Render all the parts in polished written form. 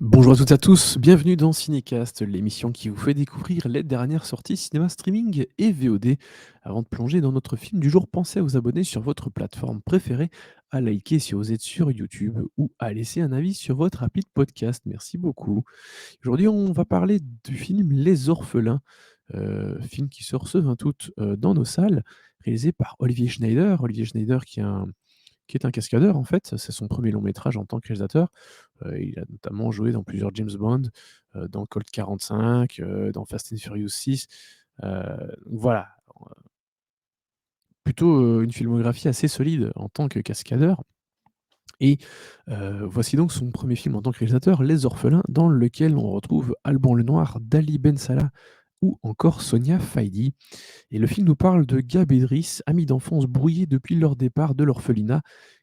Bonjour à toutes et à tous, bienvenue dans Cinécast, l'émission qui vous fait découvrir les dernières sorties cinéma streaming et VOD. Avant de plonger dans notre film du jour, pensez à vous abonner sur votre plateforme préférée, à liker si vous êtes sur YouTube ou à laisser un avis sur votre appli de podcast. Merci beaucoup. Aujourd'hui, on va parler du film Les Orphelins, film qui sort ce 20 août dans nos salles, réalisé par Olivier Schneider. Olivier Schneider qui est un cascadeur en fait, c'est son premier long métrage en tant que réalisateur. Il a notamment joué dans plusieurs James Bond, dans Colt 45, dans Fast and Furious 6. Voilà, plutôt, une filmographie assez solide en tant que cascadeur et voici donc son premier film en tant que réalisateur, Les Orphelins, dans lequel on retrouve Alban Lenoir, Dali Ben Salah ou encore Sonia Faidi. Et le film nous parle de Gab et Driss, amis d'enfance brouillés depuis leur départ de l'orphelinat,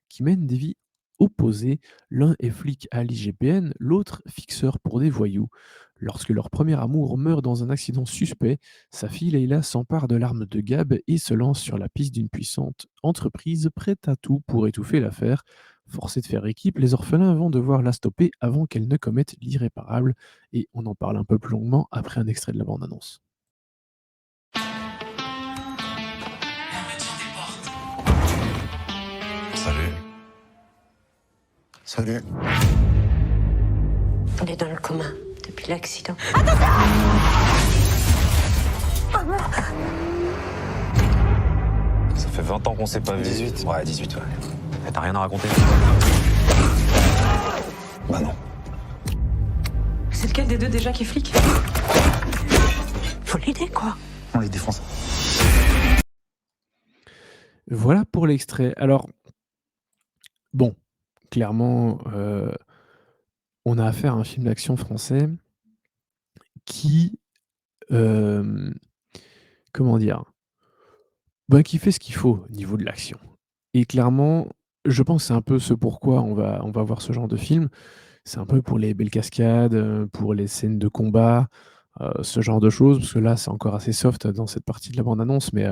qui mènent des vies opposées. L'un est flic à l'IGPN, l'autre fixeur pour des voyous. Lorsque leur premier amour meurt dans un accident suspect, sa fille Leila s'empare de l'arme de Gab et se lance sur la piste d'une puissante entreprise prête à tout pour étouffer l'affaire. Forcés de faire équipe, les orphelins vont devoir la stopper avant qu'elle ne commette l'irréparable. Et on en parle un peu plus longuement après un extrait de la bande-annonce. Salut. Salut. On est dans le coma depuis l'accident. Ça fait 20 ans qu'on s'est pas vu. 18. Ouais, 18, ouais. Et t'as rien à raconter? Bah non. C'est lequel des deux déjà qui est flic? Faut l'aider, quoi. On les défonce. Voilà pour l'extrait. Alors, bon, clairement, on a affaire à un film d'action français qui, hem, comment dire? Bah, qui fait ce qu'il faut au niveau de l'action et clairement, je pense que c'est un peu ce pourquoi on va voir ce genre de film. C'est un peu pour les belles cascades, pour les scènes de combat, ce genre de choses, parce que là, c'est encore assez soft dans cette partie de la bande annonce, mais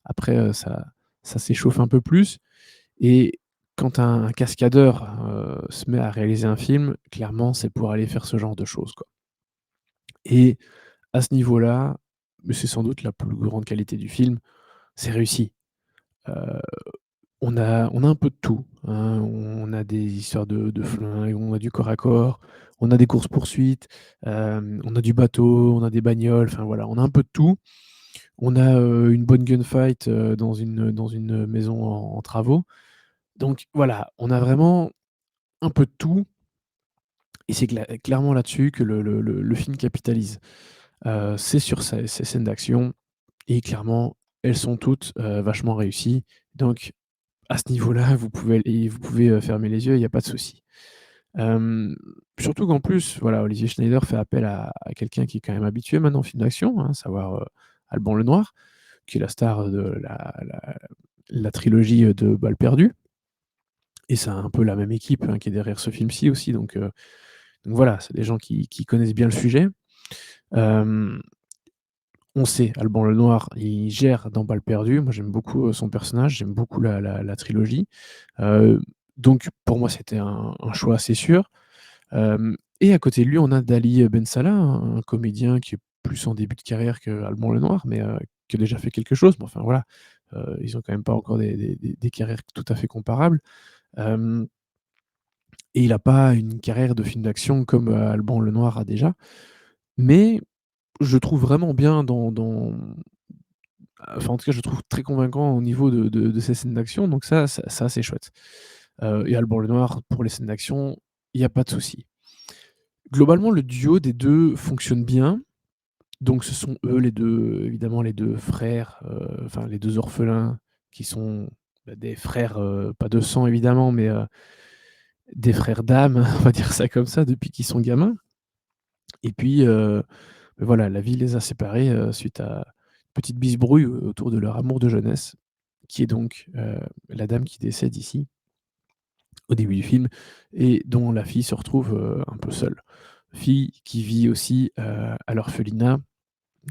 après, ça s'échauffe un peu plus et quand un cascadeur, se met à réaliser un film, clairement, c'est pour aller faire ce genre de choses, quoi et à ce niveau-là, mais c'est sans doute la plus grande qualité du film, c'est réussi. Heu, on a un peu de tout, hein. On a des histoires de flingues, on a du corps à corps, on a des courses-poursuites, on a du bateau, on a des bagnoles, enfin voilà, on a un peu de tout. On a, une bonne gunfight, dans une maison en travaux. Donc voilà, on a vraiment un peu de tout et c'est clairement là-dessus que le film capitalise. C'est sur ces scènes d'action et clairement, elles sont toutes, vachement réussies. Donc à ce niveau-là, vous pouvez fermer les yeux, il y a pas de souci. Hem, Surtout qu'en plus, voilà, Olivier Schneider fait appel à quelqu'un qui est quand même habitué maintenant aux films d'action, hein, à savoir, Alban Lenoir, qui est la star de la trilogie, de Balles perdues et c'est un peu la même équipe, hein, qui est derrière ce film-ci aussi donc voilà, c'est des gens qui connaissent bien le sujet. Hem, on sait, Alban Lenoir, il gère dans Balles perdues. Moi, j'aime beaucoup, son personnage, j'aime beaucoup la trilogie. Heu, donc pour moi, c'était un choix assez sûr. Et à côté de lui, on a Dali Ben Salah, un comédien qui est plus en début de carrière qu'Alban Lenoir, mais qui a déjà fait quelque chose. Mais enfin voilà, ils ont quand même pas encore des carrières tout à fait comparables. Hem Et il a pas une carrière de film d'action comme, Alban Lenoir a déjà. Mais je trouve vraiment bien enfin en tout cas, je le trouve très convaincant au niveau de ses scènes d'action, donc ça c'est chouette. Et Alban Lenoir, pour les scènes d'action, il y a pas de souci. Globalement, le duo des 2 fonctionne bien. Donc ce sont eux les 2, évidemment les 2 frères, enfin les 2 orphelins qui sont, bah, des frères, pas de sang évidemment, mais, des frères d'âme, on va dire ça comme ça, depuis qu'ils sont gamins. Et puis, voilà, la vie les a séparés, suite à une petite bisbrouille autour de leur amour de jeunesse, qui est donc, la dame qui décède ici, au début du film et dont la fille se retrouve, un peu seule. Fille qui vit aussi, à l'orphelinat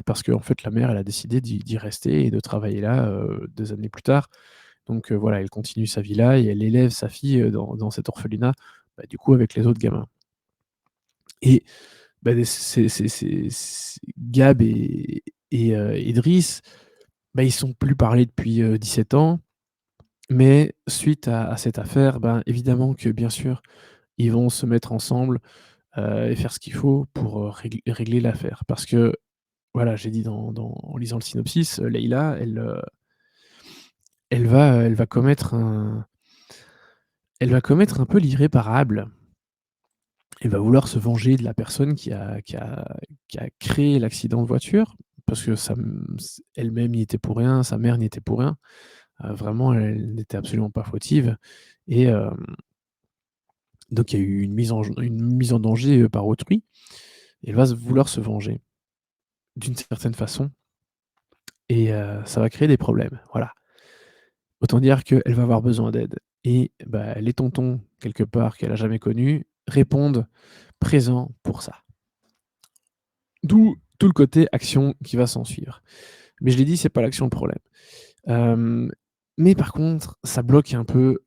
parce qu'en fait, la mère, elle a décidé d'y rester et de travailler là, 2 années plus tard. Donc voilà, elle continue sa vie là et elle élève sa fille, dans cet orphelinat, bah, du coup avec les autres gamins. et bah, Gab et Idriss, bah, ils sont plus parlé depuis, 17 ans, mais suite à cette affaire, ben, évidemment que, bien sûr, ils vont se mettre ensemble, et faire ce qu'il faut pour, régler l'affaire. Parce que, voilà, j'ai dit en lisant le synopsis, Leïla, elle va commettre un peu l'irréparable. Elle va vouloir se venger de la personne qui a créé l'accident de voiture, parce que elle-même n'y était pour rien, sa mère n'y était pour rien. Vraiment, elle n'était absolument pas fautive et donc il y a eu une mise en danger, par autrui. Et elle va vouloir se venger d'une certaine façon et ça va créer des problèmes, voilà. Autant dire qu'elle va avoir besoin d'aide et bah, les tontons, quelque part, qu'elle a jamais connus, répondent présents pour ça. D'où tout le côté action qui va s'ensuivre. Mais je l'ai dit, c'est pas l'action le problème. Hem, mais par contre, ça bloque un peu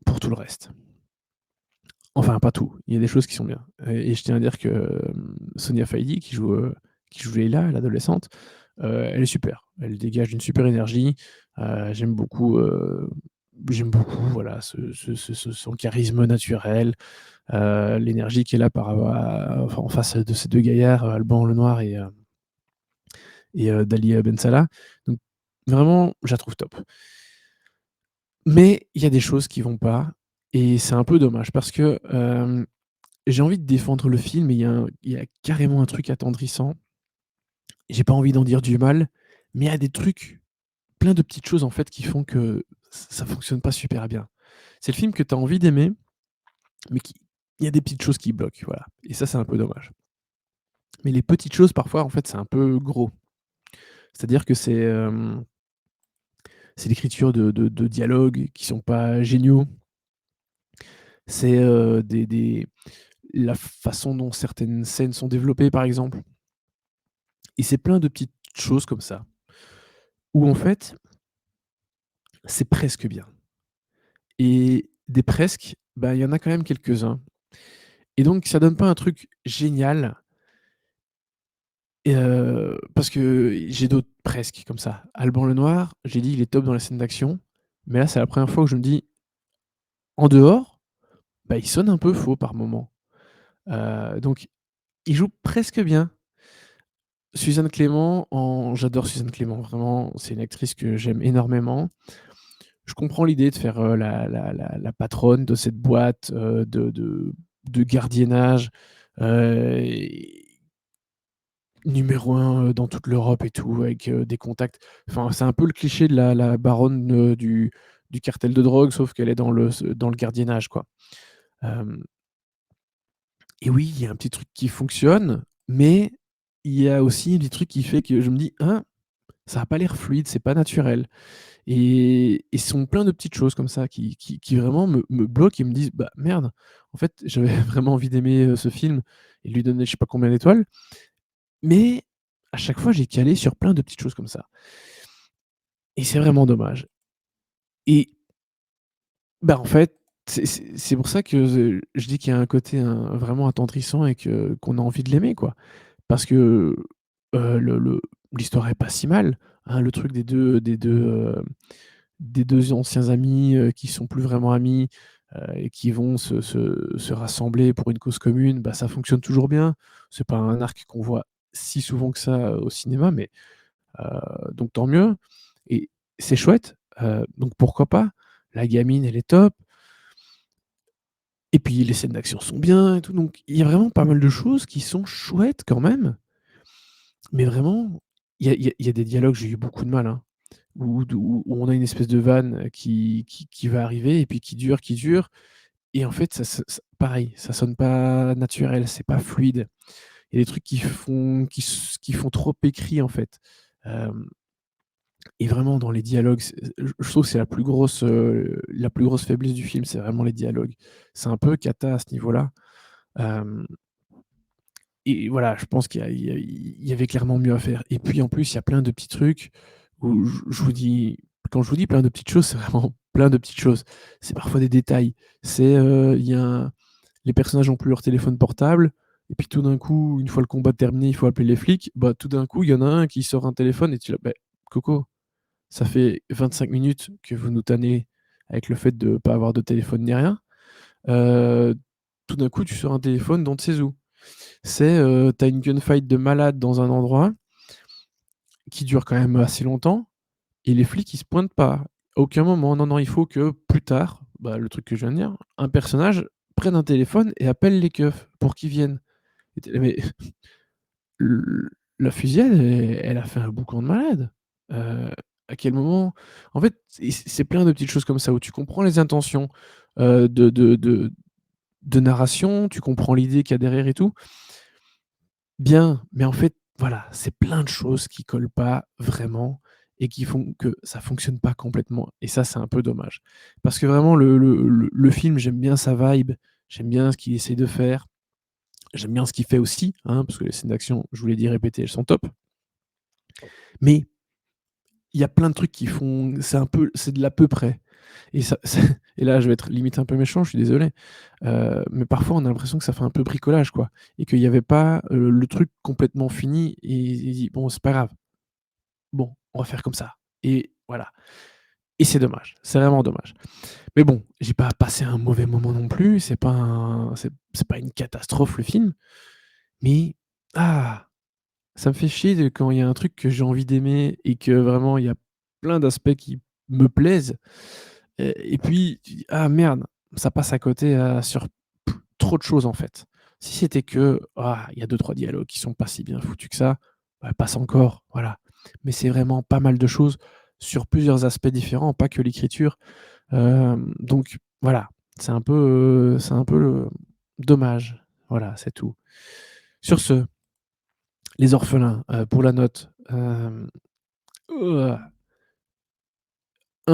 pour tout le reste. Enfin, pas tout, il y a des choses qui sont bien, et je tiens à dire que, Sonia Faïdi qui joue Leïla, l'adolescente, elle est super. Elle dégage une super énergie, j'aime beaucoup, voilà, son charisme naturel, l'énergie qu'elle a en face de ces 2 gaillards, Alban Lenoir et Dali Ben Salah. Donc vraiment, je la trouve top. Mais il y a des choses qui vont pas et c'est un peu dommage parce que, j'ai envie de défendre le film et il y a carrément un truc attendrissant. J'ai pas envie d'en dire du mal, mais il y a des trucs, plein de petites choses en fait qui font que ça fonctionne pas super bien. C'est le film que tu as envie d'aimer, mais il y a des petites choses qui bloquent, voilà, et ça, c'est un peu dommage. Mais les petites choses parfois, en fait, c'est un peu gros. C'est-à-dire que c'est l'écriture de dialogues qui sont pas géniaux. C'est, la façon dont certaines scènes sont développées, par exemple, et c'est plein de petites choses comme ça, où en fait, c'est presque bien. Et des presque, bah, il y en a quand même quelques-uns. Et donc ça donne pas un truc génial, et parce que j'ai d'autres presque comme ça. Alban Lenoir, j'ai dit: «Il est top dans les scènes d'action», mais là, c'est la première fois où je me dis: «En dehors, bah, il sonne un peu faux par moment». Donc il joue presque bien. Suzanne Clément j'adore Suzanne Clément, vraiment, c'est une actrice que j'aime énormément. Je comprends l'idée de faire, la patronne de cette boîte, de gardiennage, et numéro 1, dans toute l'Europe et tout, avec, des contacts. Enfin, c'est un peu le cliché de la baronne, du cartel de drogue, sauf qu'elle est dans le gardiennage, quoi. Hem Et oui, il y a un petit truc qui fonctionne, mais il y a aussi des trucs qui fait que je me dis: «Hein, ça a pas l'air fluide, c'est pas naturel». Et ce sont plein de petites choses comme ça qui vraiment me bloquent et me disent: «Bah, merde, en fait, j'avais vraiment envie d'aimer, ce film et de lui donner je sais pas combien d'étoiles, mais à chaque fois, j'ai calé sur plein de petites choses comme ça». Et c'est vraiment dommage. Et bah, en fait, c'est pour ça que je dis qu'il y a un côté, vraiment attendrissant et qu'on a envie de l'aimer, quoi. Parce que, l'histoire est pas si mal, hein, le truc des deux anciens amis, qui sont plus vraiment amis, et qui vont se rassembler pour une cause commune, bah, ça fonctionne toujours bien. C'est pas un arc qu'on voit si souvent que ça, au cinéma, mais donc tant mieux, et c'est chouette, donc pourquoi pas? La gamine, elle est top, et puis les scènes d'action sont bien et tout, donc il y a vraiment pas mal de choses qui sont chouettes quand même, mais vraiment, il y a des dialogues, j'ai eu beaucoup de mal, hein. Où on a une espèce de vanne qui va arriver et puis qui dure, et en fait ça pareil, ça sonne pas naturel, c'est pas fluide. Il y a des trucs qui font trop écrit en fait. Hem Et vraiment dans les dialogues, je trouve que c'est la plus grosse faiblesse du film, c'est vraiment les dialogues. C'est un peu cata à ce niveau-là. Hem Et voilà, je pense qu'il y avait clairement mieux à faire, et puis en plus, il y a plein de petits trucs où je vous dis, quand je vous dis plein de petites choses, c'est vraiment plein de petites choses. C'est parfois des détails. Il y a les personnages n'ont plus leur téléphone portable, et puis tout d'un coup, une fois le combat terminé, il faut appeler les flics, bah, tout d'un coup, il y en a un qui sort un téléphone et tu es là: «Beh, Coco, ça fait 25 minutes que vous nous tannez avec le fait de pas avoir de téléphone ni rien, heu, tout d'un coup, tu sors un téléphone d'on ne sait où». Tu une gunfight de malade dans un endroit qui dure quand même assez longtemps et les flics, ils se pointent pas. À aucun moment. Non, non, il faut que plus tard, bah, le truc que je viens de dire, un personnage prenne un téléphone et appelle les keufs pour qu'ils viennent. Et tu es là: «Mais l la fusillade, elle a fait un boucan de malade». Heu, à quel moment en fait, c'est plein de petites choses comme ça où tu comprends les intentions, de narration, tu comprends l'idée qu'il y a derrière et tout. Bien, mais en fait, voilà, c'est plein de choses qui collent pas vraiment et qui font que ça fonctionne pas complètement et ça, c'est un peu dommage. Parce que vraiment le film, j'aime bien sa vibe, j'aime bien ce qu'il essaie de faire, j'aime bien ce qu'il fait aussi, hein, parce que les scènes d'action, je vous l'ai dit, répété, elles sont top. Mais il y a plein de trucs qui font c'est de l'à peu près et ça et là, je vais être limite un peu méchant, je suis désolé, mais parfois, on a l'impression que ça fait un peu bricolage, quoi et qu'il y avait pas, le truc complètement fini et il dit: «Bon, c'est pas grave. Bon, on va faire comme ça» et voilà et c'est dommage, c'est vraiment dommage. Mais bon, j'ai pas passé un mauvais moment non plus, c'est pas une catastrophe, le film, mais ah! Ça me fait chier de quand il y a un truc que j'ai envie d'aimer et que vraiment il y a plein d'aspects qui me plaisent, et puis tu dis: «Ah merde, ça passe à côté, sur trop de choses en fait». Si c'était que, il y a deux trois dialogues qui sont pas si bien foutus que ça, bah, passe encore, voilà. Mais c'est vraiment pas mal de choses sur plusieurs aspects différents, pas que l'écriture, donc voilà, c'est un peu, dommage. Voilà, c'est tout. Sur ce, Les Orphelins, pour la note, 1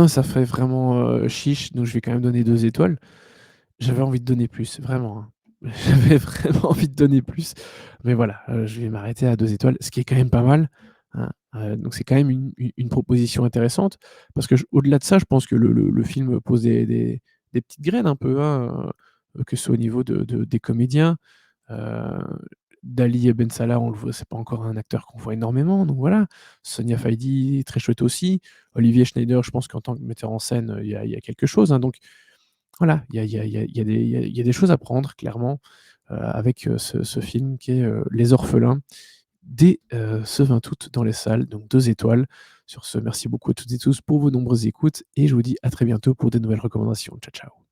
ça fait vraiment, chiche, donc je vais quand même donner 2 étoiles. J'avais envie de donner plus, vraiment, hein. J'avais vraiment envie de donner plus, mais voilà, je vais m'arrêter à 2 étoiles, ce qui est quand même pas mal, hein, donc c'est quand même une proposition intéressante parce que au-delà de ça, je pense que le film pose des petites graines un peu, hein, que ce soit au niveau des comédiens. Heu, Dali Ben Salah, on le voit, c'est pas encore un acteur qu'on voit énormément, donc voilà. Sonia Faydi, très chouette aussi. Olivier Schneider, je pense qu'en tant que metteur en scène, il y a quelque chose, hein, donc voilà, il y a des choses à prendre clairement, avec, ce film qui est, Les Orphelins, dès, ce 20 août dans les salles, donc 2 étoiles. Sur ce, merci beaucoup à toutes et tous pour vos nombreuses écoutes et je vous dis à très bientôt pour de nouvelles recommandations. Ciao, ciao.